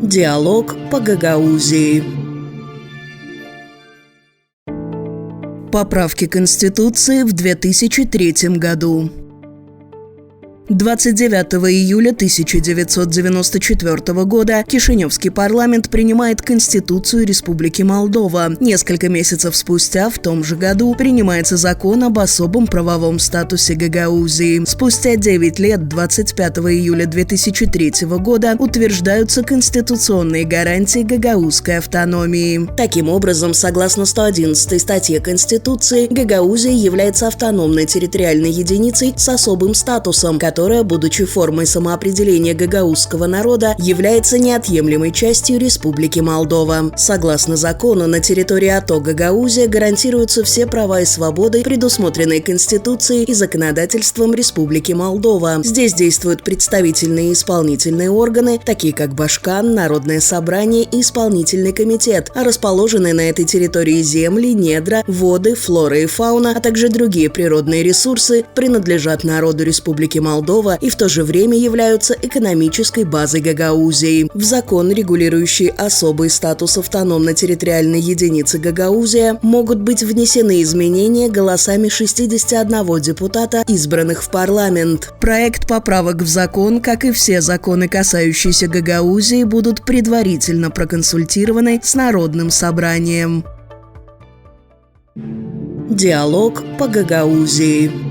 Диалог по Гагаузии. Поправки Конституции в 2003 году. 29 июля 1994 года Кишиневский парламент принимает Конституцию Республики Молдова. Несколько месяцев спустя, в том же году, принимается закон об особом правовом статусе Гагаузии. Спустя 9 лет, 25 июля 2003 года, утверждаются конституционные гарантии гагаузской автономии. Таким образом, согласно 111 статье Конституции, Гагаузия является автономной территориальной единицей с особым статусом, которая, будучи формой самоопределения гагаузского народа, является неотъемлемой частью Республики Молдова. Согласно закону, на территории АТО Гагаузия гарантируются все права и свободы, предусмотренные Конституцией и законодательством Республики Молдова. Здесь действуют представительные и исполнительные органы, такие как Башкан, Народное собрание и Исполнительный комитет, а расположенные на этой территории земли, недра, воды, флора и фауна, а также другие природные ресурсы принадлежат народу Республики Молдова и в то же время являются экономической базой Гагаузии. В закон, регулирующий особый статус автономно-территориальной единицы Гагаузия, могут быть внесены изменения голосами 61 депутата, избранных в парламент. Проект поправок в закон, как и все законы, касающиеся Гагаузии, будут предварительно проконсультированы с Народным собранием. Диалог по Гагаузии.